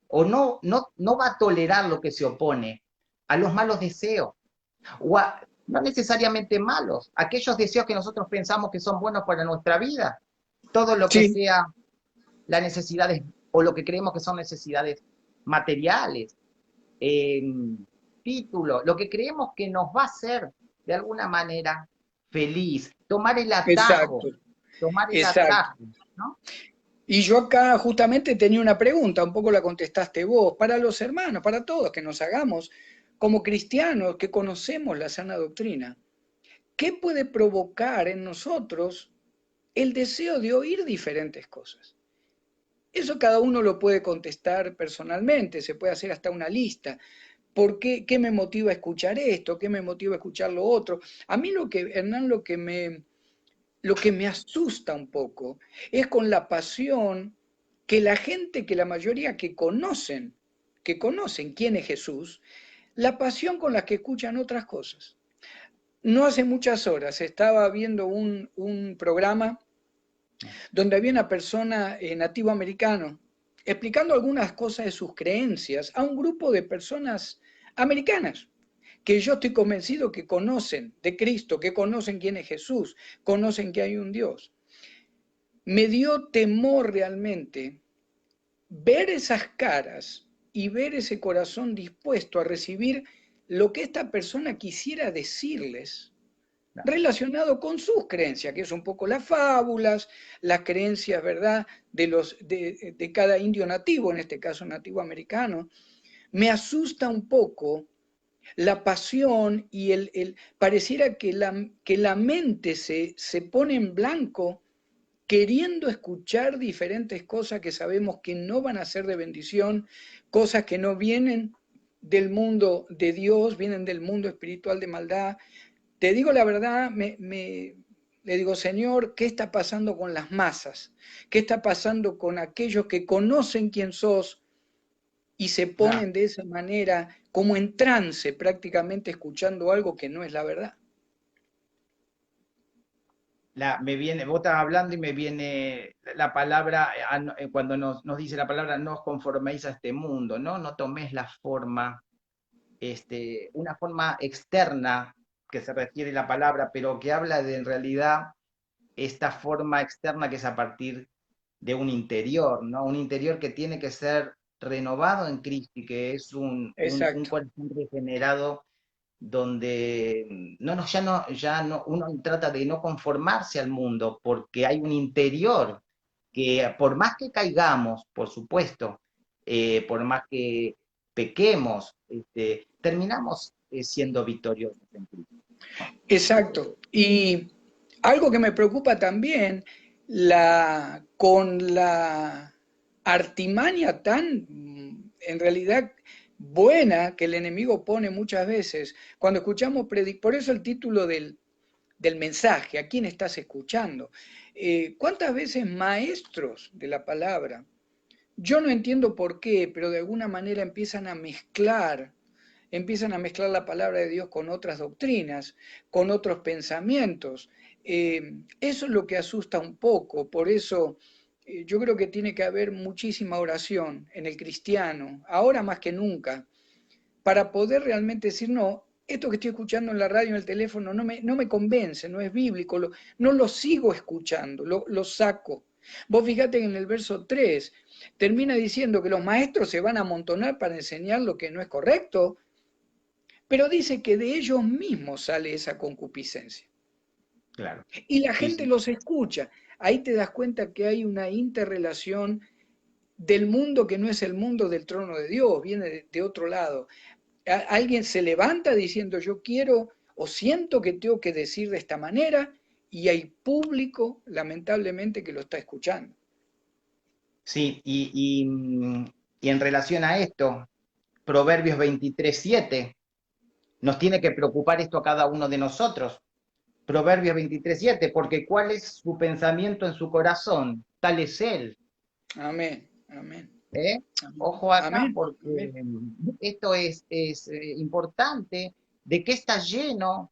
o no va a tolerar lo que se opone a los malos deseos, no necesariamente malos, aquellos deseos que nosotros pensamos que son buenos para nuestra vida, todo lo que Sí, sea las necesidades o lo que creemos que son necesidades materiales, eh, título, lo que creemos que nos va a hacer de alguna manera feliz, exacto, tomar el exacto. atajo, ¿no? Y yo acá justamente tenía una pregunta, un poco la contestaste vos, para los hermanos, para todos, que nos hagamos como cristianos que conocemos la sana doctrina. ¿Qué puede provocar en nosotros el deseo de oír diferentes cosas? Eso cada uno lo puede contestar personalmente, se puede hacer hasta una lista. ¿Por qué? ¿Qué me motiva a escuchar esto? ¿Qué me motiva a escuchar lo otro? A mí Hernán, lo que me asusta un poco es con la pasión que la gente, que la mayoría que conocen quién es Jesús, la pasión con la que escuchan otras cosas. No hace muchas horas estaba viendo un programa donde había una persona nativo americano explicando algunas cosas de sus creencias a un grupo de personas americanas que yo estoy convencido que conocen de Cristo, que conocen quién es Jesús, conocen que hay un Dios. Me dio temor realmente ver esas caras y ver ese corazón dispuesto a recibir lo que esta persona quisiera decirles relacionado con sus creencias, que es un poco las fábulas, las creencias, ¿verdad?, de cada indio nativo, en este caso nativo americano. Me asusta un poco la pasión y pareciera que la mente se pone en blanco queriendo escuchar diferentes cosas que sabemos que no van a ser de bendición, cosas que no vienen del mundo de Dios, vienen del mundo espiritual de maldad. Te digo la verdad, le digo, Señor, ¿qué está pasando con las masas? ¿Qué está pasando con aquellos que conocen quién sos y se Claro. ponen de esa manera como en trance prácticamente escuchando algo que no es la verdad? Me viene, vos estás hablando y me viene la palabra, cuando nos dice la palabra, no os conforméis a este mundo, ¿no? No toméis la forma, una forma externa que se refiere a la palabra, pero que habla de en realidad esta forma externa que es a partir de un interior, ¿no? Un interior que tiene que ser renovado en Cristo y que es un Exacto. corazón regenerado donde ya no, uno trata de no conformarse al mundo porque hay un interior que por más que caigamos, por supuesto, por más que pequemos, terminamos siendo victoriosos en Cristo, ¿no? Exacto. Y algo que me preocupa también, con la artimaña tan, en realidad, buena que el enemigo pone muchas veces. Cuando escuchamos por eso el título del mensaje, ¿a quién estás escuchando? ¿Cuántas veces maestros de la palabra? Yo no entiendo por qué, pero de alguna manera empiezan a mezclar la palabra de Dios con otras doctrinas, con otros pensamientos. Eso es lo que asusta un poco, por eso yo creo que tiene que haber muchísima oración en el cristiano, ahora más que nunca, para poder realmente decir, no, esto que estoy escuchando en la radio, en el teléfono, no me convence, no es bíblico, no lo sigo escuchando, lo saco. Vos fíjate que en el verso 3 termina diciendo que los maestros se van a amontonar para enseñar lo que no es correcto, pero dice que de ellos mismos sale esa concupiscencia. Claro. Y la Sí, gente sí. los escucha. Ahí te das cuenta que hay una interrelación del mundo que no es el mundo del trono de Dios, viene de otro lado. Alguien se levanta diciendo yo quiero o siento que tengo que decir de esta manera y hay público, lamentablemente, que lo está escuchando. Sí, y en relación a esto, Proverbios 23:7 nos tiene que preocupar esto a cada uno de nosotros. Proverbios 23:7, porque ¿cuál es su pensamiento en su corazón? Tal es él. Amén, amén, ¿Eh? amén, Ojo acá, amén, porque amén. esto es importante. ¿De qué está lleno?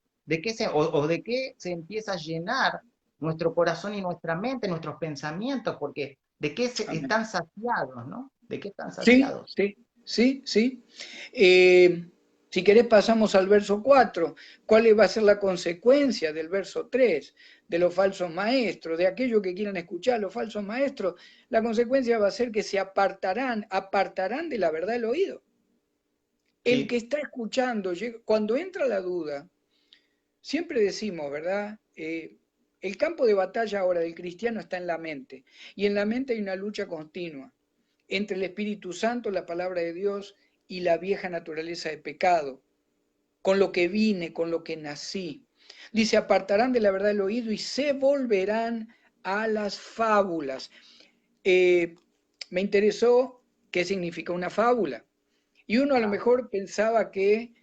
O de qué se empieza a llenar nuestro corazón y nuestra mente, nuestros pensamientos? Porque ¿de qué Amén. están saciados, no? ¿De qué están Sí, saciados? sí, sí, sí. Eh, si querés pasamos al verso 4. ¿Cuál va a ser la consecuencia del verso 3? De los falsos maestros, de aquellos que quieran escuchar los falsos maestros? La consecuencia va a ser que se apartarán de la verdad el oído. El que Sí, está escuchando, cuando entra la duda, siempre decimos, ¿verdad? El campo de batalla ahora del cristiano está en la mente. Y en la mente hay una lucha continua entre el Espíritu Santo, la palabra de Dios, y la vieja naturaleza de pecado, con lo que vine, con lo que nací. Dice, apartarán de la verdad el oído y se volverán a las fábulas. Eh, Me interesó qué significa una fábula. Y uno a lo ah, mejor pensaba que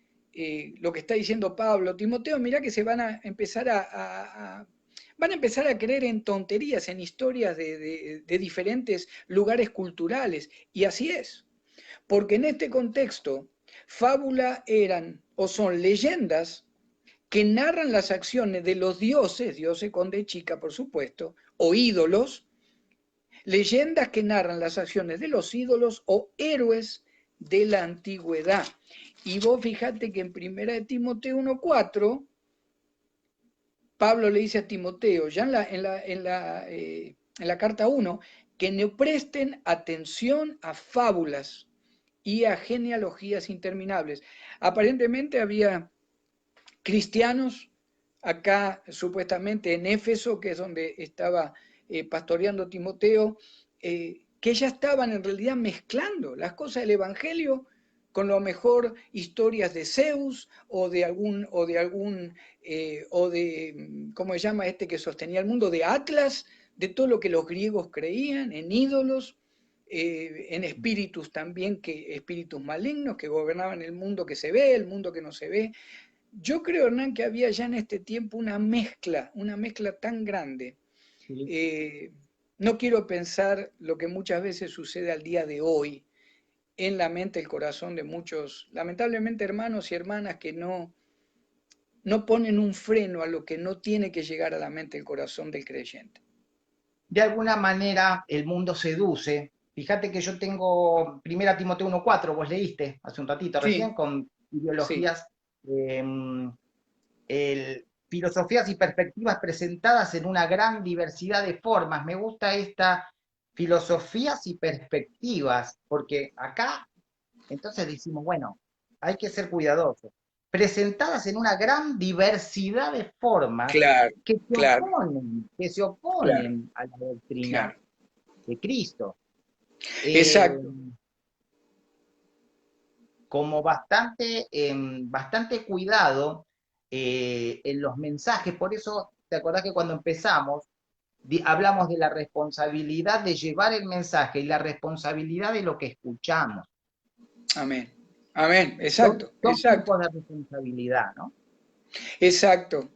lo que está diciendo Pablo, Timoteo, mira que se van a empezar van a empezar a creer en tonterías, en historias de diferentes lugares culturales. Y así es, porque en este contexto, fábula eran o son leyendas que narran las acciones de los dioses, dioses con D chica por supuesto, o ídolos, leyendas que narran las acciones de los ídolos o héroes de la antigüedad. Y vos fijate que en 1 Timoteo 1:4, Pablo le dice a Timoteo, ya en la carta 1, que no presten atención a fábulas y a genealogías interminables. Aparentemente había cristianos acá, supuestamente en Éfeso, que es donde estaba pastoreando Timoteo, que ya estaban en realidad mezclando las cosas del Evangelio con lo mejor historias de Zeus ¿cómo se llama este que sostenía el mundo? De Atlas, de todo lo que los griegos creían, en ídolos, en espíritus también, espíritus malignos que gobernaban el mundo que se ve, el mundo que no se ve. Yo creo, Hernán, que había ya en este tiempo una mezcla tan grande. sí. Eh, no quiero pensar lo que muchas veces sucede al día de hoy en la mente, el corazón de muchos, lamentablemente hermanos y hermanas que no ponen un freno a lo que no tiene que llegar a la mente, el corazón del creyente. De alguna manera el mundo seduce. Fíjate que yo tengo 1 Timoteo 1:4, vos leíste hace un ratito recién, Sí, con sí, ideologías, filosofías y perspectivas presentadas en una gran diversidad de formas. Me gusta esta filosofías y perspectivas, porque acá entonces decimos, bueno, hay que ser cuidadosos. Presentadas en una gran diversidad de formas claro, claro, que se claro, oponen a la doctrina claro. de Cristo. Eh, Exacto. Como bastante cuidado en los mensajes, por eso, ¿te acordás que cuando empezamos hablamos de la responsabilidad de llevar el mensaje y la responsabilidad de lo que escuchamos? Amén. Amén, Son, exacto, son exacto, tiempos de responsabilidad, ¿no? exacto.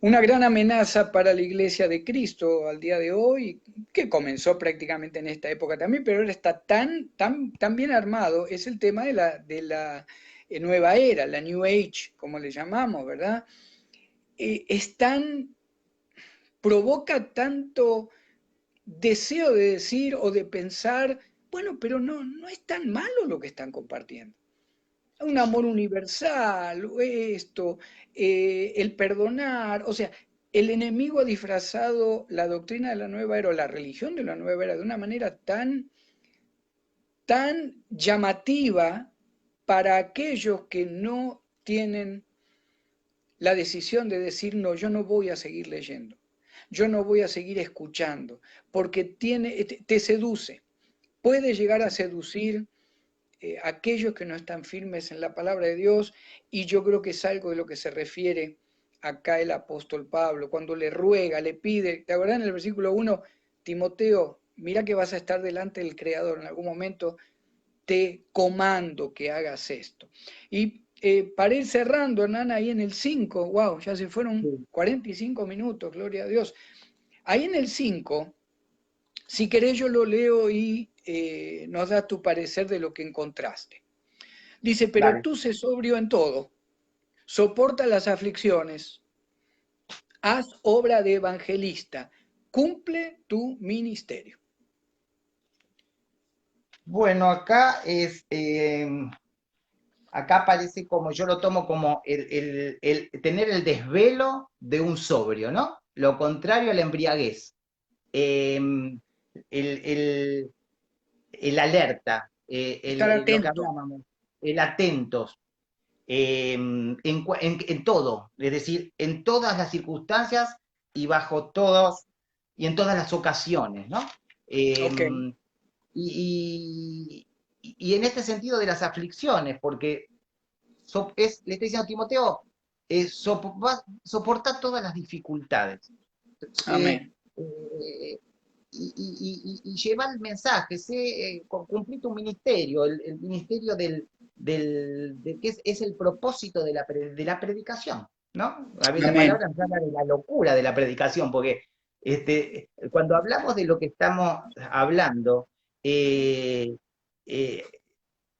Una gran amenaza para la Iglesia de Cristo al día de hoy, que comenzó prácticamente en esta época también, pero ahora está tan bien armado, es el tema de la nueva era, la New Age, como le llamamos, ¿verdad? Es tan, provoca tanto deseo de decir o de pensar, bueno, pero no es tan malo lo que están compartiendo. Un amor universal, esto, el perdonar, o sea, el enemigo ha disfrazado la doctrina de la nueva era o la religión de la nueva era de una manera tan llamativa para aquellos que no tienen la decisión de decir, no, yo no voy a seguir leyendo, yo no voy a seguir escuchando, porque te seduce, puede llegar a seducir aquellos que no están firmes en la palabra de Dios, y yo creo que es algo de lo que se refiere acá el apóstol Pablo, cuando le ruega, le pide, ¿te acordás en el versículo 1? Timoteo, mira que vas a estar delante del Creador en algún momento, te comando que hagas esto. Y para ir cerrando, Hernán, ahí en el 5, wow, ya se fueron Sí. 45 minutos, gloria a Dios. Ahí en el 5, si querés yo lo leo y nos das tu parecer de lo que encontraste. Dice, pero Dale. tú sé sobrio en todo, soporta las aflicciones, haz obra de evangelista, cumple tu ministerio. Bueno, acá parece como, yo lo tomo como el tener el desvelo de un sobrio, ¿no? Lo contrario a la embriaguez. Eh, el, el alerta, Estar lo que atento. hablábamos, el atentos, en todo, es decir, en todas las circunstancias y bajo todos, y en todas las ocasiones, ¿no? Eh, Ok, y en este sentido de las aflicciones, porque le está diciendo a Timoteo, soportar todas las dificultades. Eh, amén. eh, y llevar el mensaje, cumplir tu ministerio, el ministerio de que es el propósito de la predicación, ¿no? A veces la Amén. palabra nos habla de la locura de la predicación, porque cuando hablamos de lo que estamos hablando, eh, eh,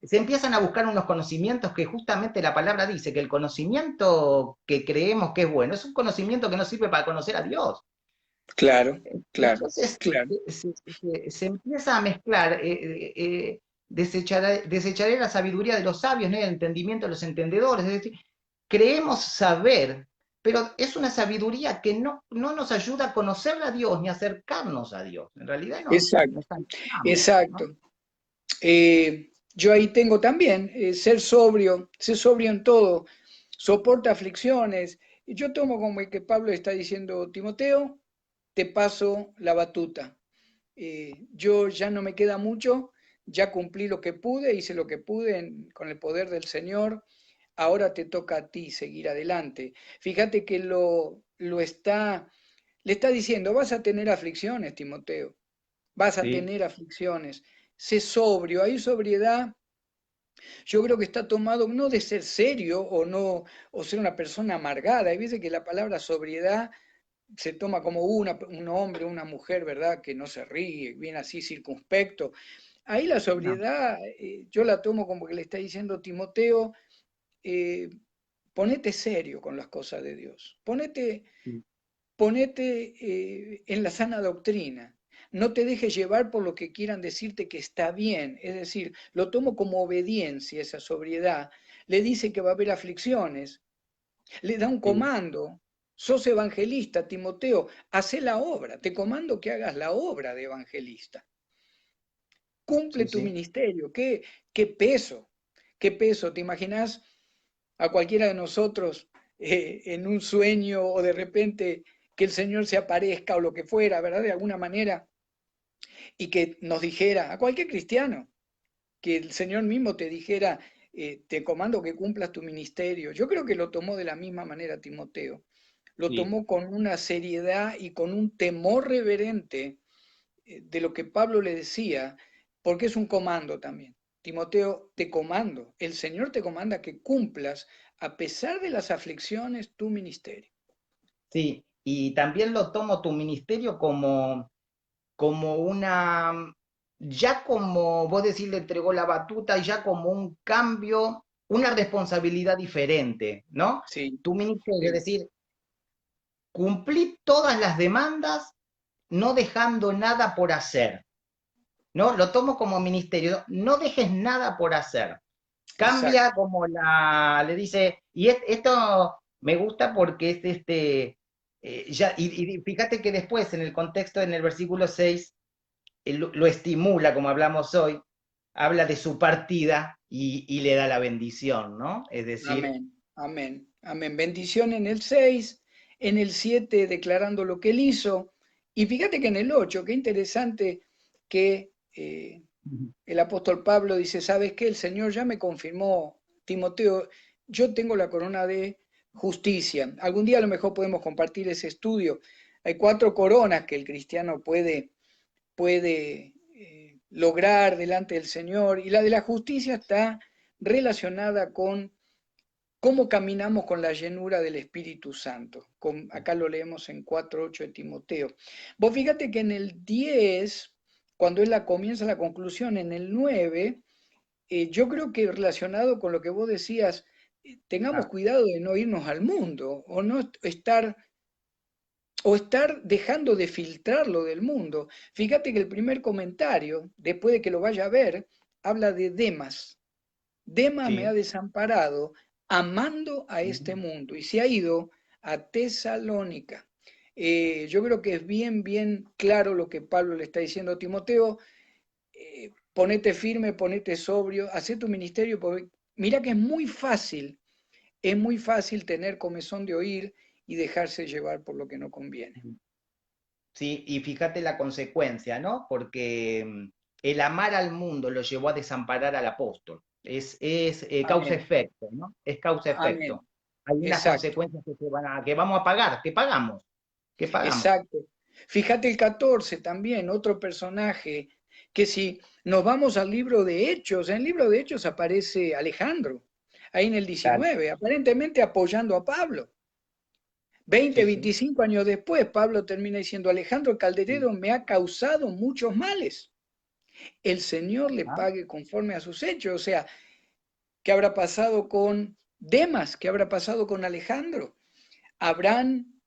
se empiezan a buscar unos conocimientos que justamente la palabra dice que el conocimiento que creemos que es bueno es un conocimiento que no sirve para conocer a Dios. Claro, claro, Entonces claro. se empieza a mezclar, desecharé la sabiduría de los sabios, ¿no? El entendimiento de los entendedores, es decir, creemos saber, pero es una sabiduría que no nos ayuda a conocer a Dios ni a acercarnos a Dios. En realidad Exacto, nos alejamos, ¿no? exacto. Yo ahí tengo también ser sobrio en todo, soporta aflicciones. Y yo tomo como que Pablo está diciendo, Timoteo, te paso la batuta. Yo ya no me queda mucho, ya cumplí lo que pude, hice lo que pude con el poder del Señor, ahora te toca a ti seguir adelante. Fíjate que le está diciendo, vas a tener aflicciones, Timoteo, vas a Sí, tener aflicciones, sé sobrio, hay sobriedad. Yo creo que está tomado no de ser serio o no, o ser una persona amargada. Hay veces que la palabra sobriedad se toma como un hombre, una mujer, ¿verdad? Que no se ríe, viene así circunspecto. Ahí la no, sobriedad, yo la tomo como que le está diciendo Timoteo, eh, ponete serio con las cosas de Dios, sí, ponete en la sana doctrina, no te dejes llevar por lo que quieran decirte que está bien, es decir, lo tomo como obediencia, esa sobriedad, le dice que va a haber aflicciones, le da un sí, comando. Sos evangelista, Timoteo, hacé la obra, te comando que hagas la obra de evangelista. Cumple sí, tu sí. ministerio. ¿Qué peso? ¿Qué peso? ¿Te imaginas a cualquiera de nosotros en un sueño o de repente que el Señor se aparezca o lo que fuera, ¿verdad? De alguna manera, y que nos dijera, a cualquier cristiano, que el Señor mismo te dijera, te comando que cumplas tu ministerio. Yo creo que lo tomó de la misma manera Timoteo. Lo Sí. tomó con una seriedad y con un temor reverente de lo que Pablo le decía, porque es un comando también. Timoteo, te comando, el Señor te comanda que cumplas, a pesar de las aflicciones, tu ministerio. Sí, y también lo tomo tu ministerio como ya como vos decís, le entregó la batuta, y ya como un cambio, una responsabilidad diferente, ¿no? Sí, Tu ministerio, es sí, decir, cumplir todas las demandas, no dejando nada por hacer, ¿no? Lo tomo como ministerio, no dejes nada por hacer. Cambia exacto. como le dice, y esto me gusta porque es y fíjate que después en el contexto, en el versículo 6 lo estimula, como hablamos hoy, habla de su partida y le da la bendición, ¿no? Es decir, Amén, amén, amén. Bendición en el 6, en el 7 declarando lo que él hizo. Y fíjate que en el 8, qué interesante que el apóstol Pablo dice, ¿sabes qué? El Señor ya me confirmó, Timoteo, yo tengo la corona de justicia. Algún día a lo mejor podemos compartir ese estudio. Hay 4 coronas que el cristiano puede lograr delante del Señor, y la de la justicia está relacionada con cómo caminamos con la llenura del Espíritu Santo. Acá lo leemos en 4:8 de Timoteo. Vos fíjate que en el 10, cuando él comienza la conclusión, en el 9, yo creo que relacionado con lo que vos decías, tengamos ah, cuidado de no irnos al mundo o no estar dejando de filtrar lo del mundo. Fíjate que el primer comentario, después de que lo vaya a ver, habla de Demas. Demas me ha sí, desamparado amando a este mundo y se ha ido a Tesalónica. Yo creo que es bien, bien claro lo que Pablo le está diciendo a Timoteo. Ponete firme, ponete sobrio, haz tu ministerio, porque mira que es muy fácil tener comezón de oír y dejarse llevar por lo que no conviene. sí, y fíjate la consecuencia, ¿no? Porque el amar al mundo lo llevó a desamparar al apóstol. Es Amén, causa-efecto, ¿no? Es causa-efecto. amén, Hay unas exacto. consecuencias que vamos a pagar, que pagamos, que pagamos. Exacto. Fíjate el 14 también, otro personaje, que si nos vamos al libro de Hechos, en el libro de Hechos aparece Alejandro, ahí en el Claro, 19, aparentemente apoyando a Pablo. Veinte, sí, sí. 25 años después, Pablo termina diciendo, Alejandro Sí. Calderero me ha causado muchos males. El Señor le Ah, pague conforme a sus hechos. O sea, ¿qué habrá pasado con Demas? ¿Qué habrá pasado con Alejandro? ¿Habrán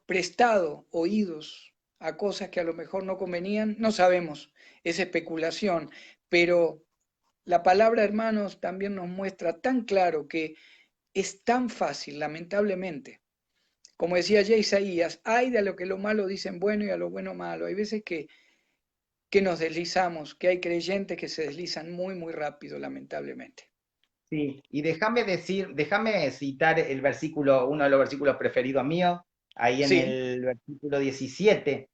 prestado oídos a cosas que a lo mejor no convenían? No sabemos, es especulación, pero la palabra, hermanos, también nos muestra tan claro que es tan fácil, lamentablemente. Como decía ya Isaías, hay de a lo que lo malo dicen bueno y a lo bueno malo. Hay veces que nos deslizamos, que hay creyentes que se deslizan muy, muy rápido, lamentablemente. sí, y déjame citar el versículo, uno de los versículos preferidos míos, ahí en Sí, el versículo 17,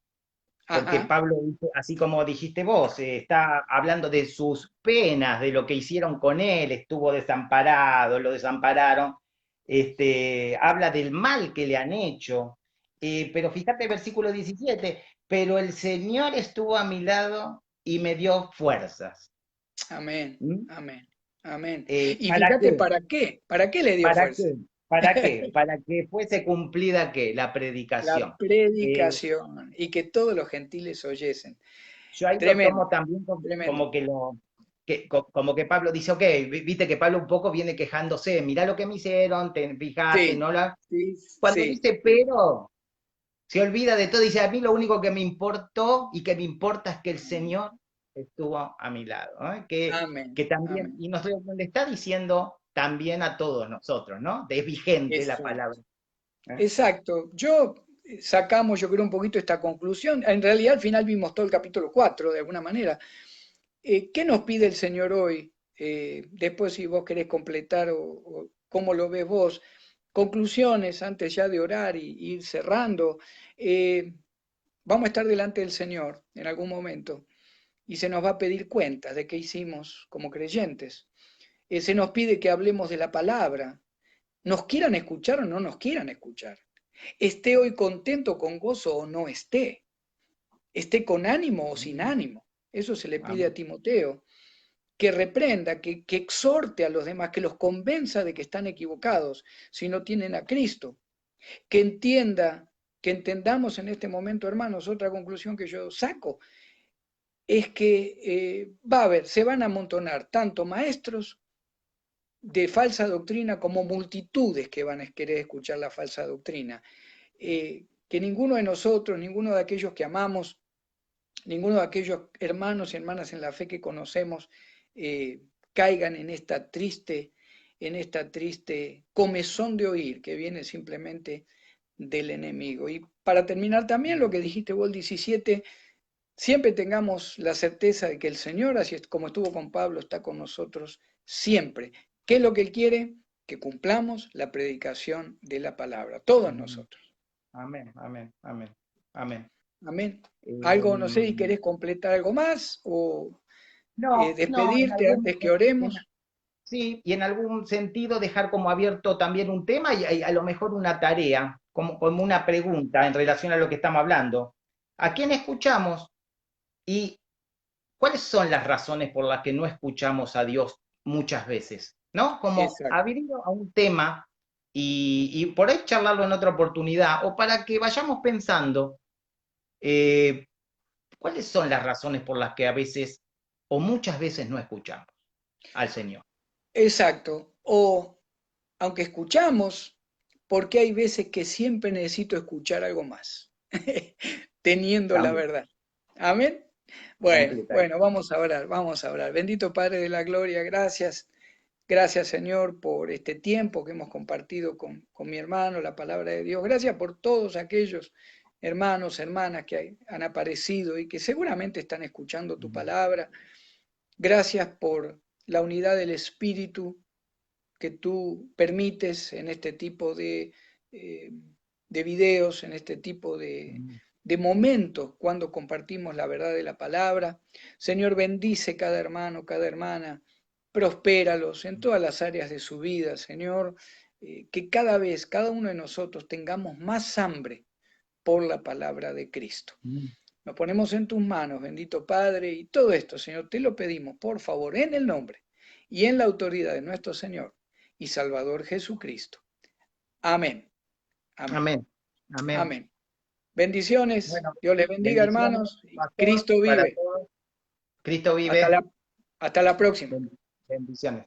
porque ajá, Pablo dice, así como dijiste vos, está hablando de sus penas, de lo que hicieron con él, estuvo desamparado, lo desampararon, habla del mal que le han hecho, pero fíjate el versículo 17, pero el Señor estuvo a mi lado y me dio fuerzas. amén, ¿Mm? amén, amén. Y ¿Para fíjate, qué? ¿para qué le dio ¿Para fuerza? qué? ¿Para qué? Para que fuese cumplida ¿qué? La La predicación. Eh, predicación y que todos los gentiles oyesen. yo ahí lo Tremendo, tomo también tremendo. como que Pablo dice, ok, viste que Pablo un poco viene quejándose, mirá lo que me hicieron, te fijaste, Sí, no la. sí, Cuando sí, dice sí. pero, se olvida de todo, dice, a mí lo único que me importó y que me importa es que el Señor estuvo a mi lado, ¿no? Amén, Que también, amén. y nos le está diciendo también a todos nosotros, ¿no? Es vigente la Exacto, palabra. ¿Eh? exacto. Sacamos, yo creo, un poquito esta conclusión. En realidad, al final vimos todo el capítulo 4 de alguna manera. ¿Qué nos pide el Señor hoy? Después, si vos querés completar o cómo lo ves vos, conclusiones antes ya de orar y ir cerrando. Eh, Vamos a estar delante del Señor en algún momento y se nos va a pedir cuentas de qué hicimos como creyentes. Se nos pide que hablemos de la palabra, nos quieran escuchar o no nos quieran escuchar. Esté hoy contento, con gozo o no esté. Esté con ánimo o sin ánimo. Eso se le pide a Amén. Timoteo. que reprenda, que exhorte a los demás, que los convenza de que están equivocados si no tienen a Cristo, que entienda, que entendamos en este momento, hermanos, otra conclusión que yo saco es que va a haber, se van a amontonar tanto maestros de falsa doctrina como multitudes que van a querer escuchar la falsa doctrina. Que ninguno de nosotros, ninguno de aquellos que amamos, ninguno de aquellos hermanos y hermanas en la fe que conocemos caigan en esta triste comezón de oír que viene simplemente del enemigo. Y para terminar también lo que dijiste vos, 17, siempre tengamos la certeza de que el Señor, así como estuvo con Pablo, está con nosotros siempre. ¿Qué es lo que Él quiere? Que cumplamos la predicación de la palabra, todos nosotros. Amén, amén, amén, amén. Amén. Algo, no sé si querés completar algo más o No, no, despedirte antes que oremos. sí, y en algún sentido dejar como abierto también un tema y a lo mejor una tarea, como una pregunta en relación a lo que estamos hablando. ¿A quién escuchamos y cuáles son las razones por las que no escuchamos a Dios muchas veces? ¿No? Como Exacto. abrirlo a un tema y por ahí charlarlo en otra oportunidad o para que vayamos pensando eh, cuáles son las razones por las que a veces o muchas veces no escuchamos al Señor. Exacto. O aunque escuchamos, porque hay veces que siempre necesito escuchar algo más, teniendo la También, verdad. Amén. Bueno, completa. bueno, vamos a orar, vamos a orar. Bendito Padre de la Gloria, gracias. Gracias, Señor, por este tiempo que hemos compartido con mi hermano, la palabra de Dios. Gracias por todos aquellos hermanos, hermanas que han aparecido y que seguramente están escuchando tu palabra. Gracias por la unidad del Espíritu que tú permites en este tipo eh, de videos, en este tipo de momentos cuando compartimos la verdad de la palabra. Señor, bendice cada hermano, cada hermana, prospéralos en todas las áreas de su vida, Señor, que cada vez, cada uno de nosotros tengamos más hambre por la palabra de Cristo. Nos ponemos en tus manos, bendito Padre, y todo esto, Señor, te lo pedimos, por favor, en el nombre y en la autoridad de nuestro Señor y Salvador Jesucristo. Amén. Amén. Amén, amén. Amén. Bendiciones. Bueno, Dios les bendiga, bendiciones, hermanos. Y pastor, Cristo para vive. todos. Cristo Hasta vive. la, hasta la próxima. Bendiciones.